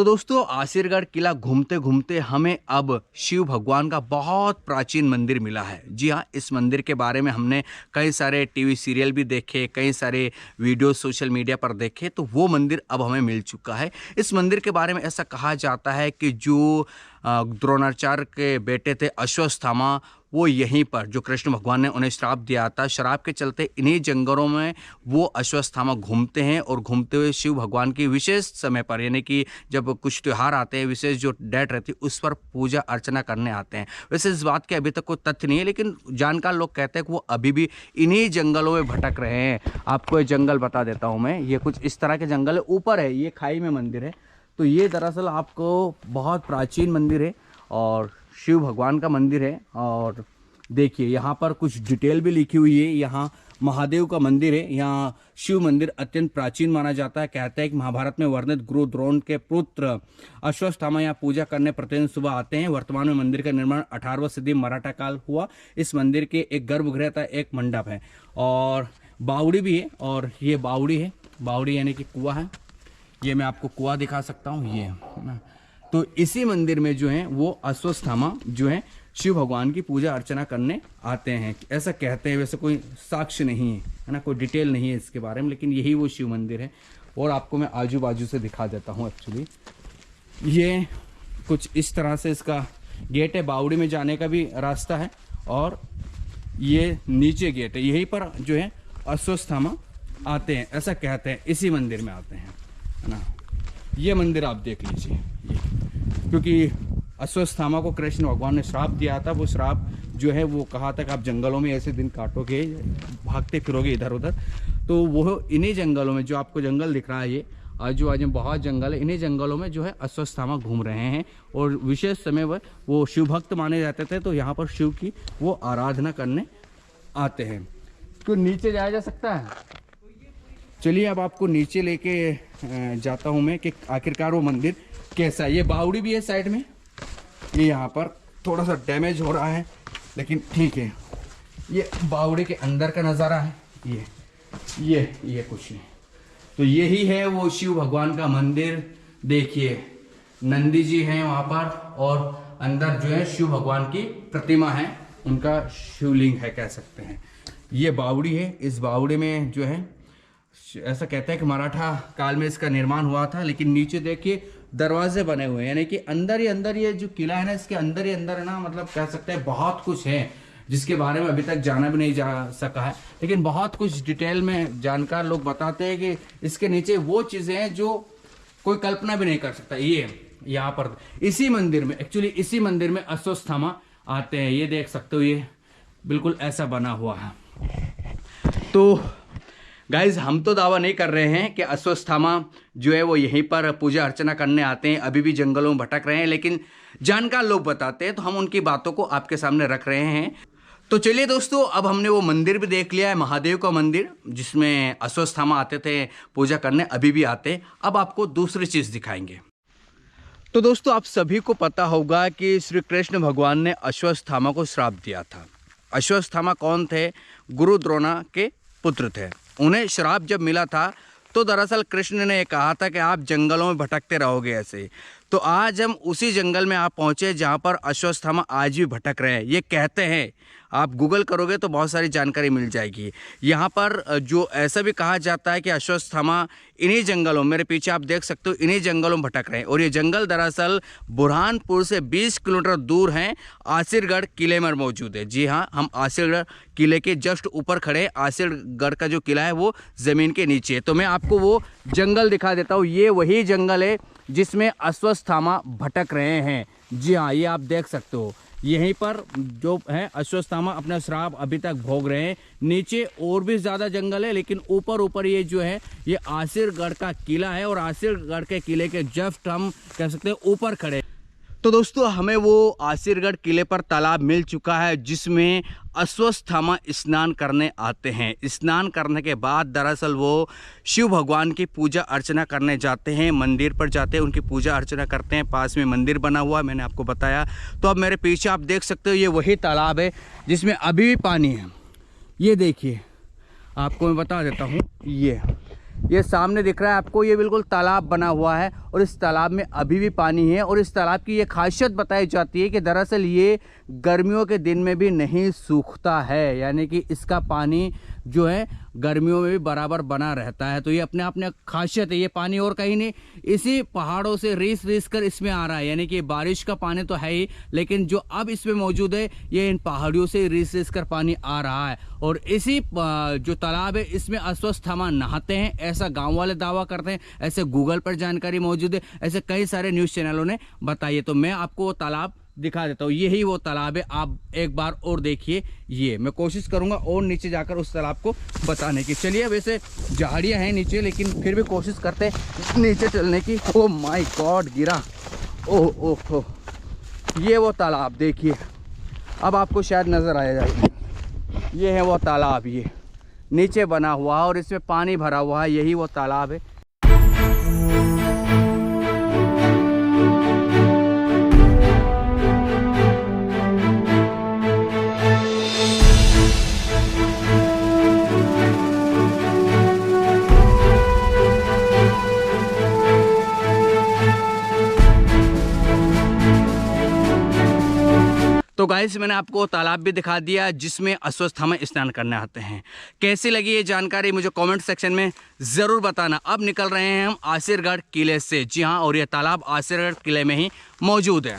तो दोस्तों आसिरगढ़ किला घूमते घूमते हमें अब शिव भगवान का बहुत प्राचीन मंदिर मिला है। जी हाँ, इस मंदिर के बारे में हमने कई सारे टीवी सीरियल भी देखे, कई सारे वीडियो सोशल मीडिया पर देखे, तो वो मंदिर अब हमें मिल चुका है। इस मंदिर के बारे में ऐसा कहा जाता है कि जो द्रोणाचार्य के बेटे थे अश्वत्थामा, वो यहीं पर, जो कृष्ण भगवान ने उन्हें श्राप दिया था, श्राप के चलते इन्हीं जंगलों में वो अश्वत्थामा घूमते हैं और घूमते हुए शिव भगवान की विशेष समय पर, यानी कि जब कुछ त्यौहार आते हैं, विशेष जो डेट रहती है उस पर पूजा अर्चना करने आते हैं। वैसे इस बात के अभी तक कोई तथ्य नहीं है, लेकिन जानकार लोग कहते हैं कि वो अभी भी इन्हीं जंगलों में भटक रहे हैं। आपको ये जंगल बता देता हूँ मैं, ये कुछ इस तरह के जंगल है। ऊपर है, ये खाई में मंदिर है, तो ये दरअसल आपको बहुत प्राचीन मंदिर है और शिव भगवान का मंदिर है। और देखिए यहाँ पर कुछ डिटेल भी लिखी हुई है। यहाँ महादेव का मंदिर है। यहाँ शिव मंदिर अत्यंत प्राचीन माना जाता है। कहते हैं कि महाभारत में वर्णित गुरु द्रोण के पुत्र अश्वत्थामा यहाँ पूजा करने प्रतिदिन सुबह आते हैं। वर्तमान में मंदिर का निर्माण 18वीं सदी मराठा काल हुआ। इस मंदिर के एक गर्भगृह था, एक मंडप है और बावड़ी भी है। और ये बावड़ी है, बावड़ी यानी कि कुआं है। ये मैं आपको कुआं दिखा सकता हूँ, ये है ना। तो इसी मंदिर में जो है वो अश्वत्थामा जो है शिव भगवान की पूजा अर्चना करने आते हैं, ऐसा कहते हैं। वैसे कोई साक्ष्य नहीं है ना, कोई डिटेल नहीं है इसके बारे में, लेकिन यही वो शिव मंदिर है। और आपको मैं आजू बाजू से दिखा देता हूँ। एक्चुअली ये कुछ इस तरह से इसका गेट है, बावड़ी में जाने का भी रास्ता है और ये नीचे गेट है। यहीं पर जो है अश्वत्थामा आते हैं, ऐसा कहते हैं, इसी मंदिर में आते हैं, है ना। ये मंदिर आप देख लीजिए, क्योंकि अश्वत्थामा को कृष्ण भगवान ने श्राप दिया था। वो श्राप जो है वो कहा था कि आप जंगलों में ऐसे दिन काटोगे, भागते फिरोगे इधर उधर। तो वो इन्हीं जंगलों में, जो आपको जंगल दिख रहा है, ये आजू बाजू बहुत जंगल है, इन्हीं जंगलों में जो है अश्वत्थामा घूम रहे हैं। और विशेष समय पर वो शिव भक्त माने जाते थे, तो यहाँ पर शिव की वो आराधना करने आते हैं। तो नीचे जाया जा सकता है। चलिए अब आपको नीचे लेके जाता हूँ मैं कि आखिरकार वो मंदिर कैसा है। ये बावड़ी भी है साइड में, ये यहाँ पर थोड़ा सा डैमेज हो रहा है, लेकिन ठीक है। ये बावड़ी के अंदर का नज़ारा है। ये कुछ नहीं, तो यही है वो शिव भगवान का मंदिर। देखिए नंदी जी हैं वहाँ पर और अंदर जो है शिव भगवान की प्रतिमा है, उनका शिवलिंग है कह सकते हैं। ये बावड़ी है। इस बावड़ी में जो है ऐसा कहते हैं कि मराठा काल में इसका निर्माण हुआ था। लेकिन नीचे देखिए दरवाजे बने हुए हैं, यानी कि अंदर ही अंदर ये जो किला है ना, इसके अंदर ही अंदर है ना, मतलब कह सकते हैं बहुत कुछ है जिसके बारे में अभी तक जाना भी नहीं जा सका है। लेकिन बहुत कुछ डिटेल में जानकार लोग बताते हैं कि इसके नीचे वो चीज़ें हैं जो कोई कल्पना भी नहीं कर सकता। ये यहाँ पर इसी मंदिर में, एक्चुअली इसी मंदिर में अश्वत्थामा आते हैं। ये देख सकते हो, ये बिल्कुल ऐसा बना हुआ है। तो गाइज हम तो दावा नहीं कर रहे हैं कि अश्वत्थामा जो है वो यहीं पर पूजा अर्चना करने आते हैं, अभी भी जंगलों में भटक रहे हैं, लेकिन जानकार लोग बताते हैं, तो हम उनकी बातों को आपके सामने रख रहे हैं। तो चलिए दोस्तों, अब हमने वो मंदिर भी देख लिया है, महादेव का मंदिर, जिसमें अश्वत्थामा आते थे पूजा करने, अभी भी आते हैं। अब आपको दूसरी चीज़ दिखाएंगे। तो दोस्तों आप सभी को पता होगा कि श्री कृष्ण भगवान ने अश्वत्थामा को श्राप दिया था। अश्वत्थामा कौन थे? गुरु द्रोणा के पुत्र थे। उन्हें श्राप जब मिला था तो दरअसल कृष्ण ने कहा था कि आप जंगलों में भटकते रहोगे ऐसे। तो आज हम उसी जंगल में आप पहुँचे जहाँ पर अश्वत्थामा आज भी भटक रहे हैं। ये कहते हैं, आप गूगल करोगे तो बहुत सारी जानकारी मिल जाएगी। यहाँ पर जो ऐसा भी कहा जाता है कि अश्वत्थामा इन्हीं जंगलों, मेरे पीछे आप देख सकते हो, इन्हीं जंगलों में भटक रहे हैं। और ये जंगल दरअसल बुरहानपुर से 20 किलोमीटर दूर हैं, आसिरगढ़ किले में मौजूद है। जी हाँ, हम आसिरगढ़ किले के जस्ट ऊपर खड़े हैं। आसिरगढ़ का जो किला है वो ज़मीन के नीचे है। तो मैं आपको वो जंगल दिखा देता हूँ। ये वही जंगल है जिसमें अश्वत्थामा भटक रहे हैं। जी हाँ, ये आप देख सकते हो, यहीं पर जो है अश्वत्थामा अपना श्राप अभी तक भोग रहे हैं। नीचे और भी ज़्यादा जंगल है, लेकिन ऊपर ये जो है ये आसिरगढ़ का किला है। और आसिरगढ़ के किले के जस्ट हम कह सकते हैं ऊपर खड़े। तो दोस्तों हमें वो आसिरगढ़ किले पर तालाब मिल चुका है जिसमें अश्वत्थामा स्नान करने आते हैं। स्नान करने के बाद दरअसल वो शिव भगवान की पूजा अर्चना करने जाते हैं, मंदिर पर जाते हैं, उनकी पूजा अर्चना करते हैं। पास में मंदिर बना हुआ है, मैंने आपको बताया। तो अब मेरे पीछे आप देख सकते हो, ये वही तालाब है जिसमें अभी भी पानी है। ये देखिए, आपको मैं बता देता हूँ, ये सामने दिख रहा है आपको, ये बिल्कुल तालाब बना हुआ है और इस तालाब में अभी भी पानी है। और इस तालाब की ये खासियत बताई जाती है कि दरअसल ये गर्मियों के दिन में भी नहीं सूखता है, यानी कि इसका पानी जो है गर्मियों में भी बराबर बना रहता है। तो ये अपने आप में खासियत है। ये पानी और कहीं नहीं, इसी पहाड़ों से रीस रीस कर इसमें आ रहा है, यानी कि बारिश का पानी तो है ही, लेकिन जो अब इसमें मौजूद है ये इन पहाड़ियों से रीस रीस कर पानी आ रहा है। और इसी जो तालाब है इसमें अस्वस्थामा नहाते हैं, ऐसा गांव वाले दावा करते हैं, ऐसे गूगल पर जानकारी मौजूद है, ऐसे कई सारे न्यूज़ चैनलों ने बताई है। तो मैं आपको वो तालाब दिखा देता हूँ, यही वो तालाब है। आप एक बार और देखिए, ये मैं कोशिश करूँगा और नीचे जाकर उस तालाब को बताने की। चलिए, वैसे झाड़ियाँ हैं नीचे, लेकिन फिर भी कोशिश करते हैं नीचे चलने की। ओ माय गॉड, गिरा। ओह ओह ओह, ये वो तालाब देखिए, अब आपको शायद नज़र आया जाएगा। ये है वो तालाब, ये नीचे बना हुआ और इसमें पानी भरा हुआ है, यही वो तालाब है। तो गाइस, मैंने आपको तालाब भी दिखा दिया जिसमें अस्वस्थामा स्नान करने आते हैं। कैसी लगी ये जानकारी मुझे कमेंट सेक्शन में ज़रूर बताना। अब निकल रहे हैं हम आसिरगढ़ किले से। जी हाँ, और ये तालाब आसिरगढ़ किले में ही मौजूद है।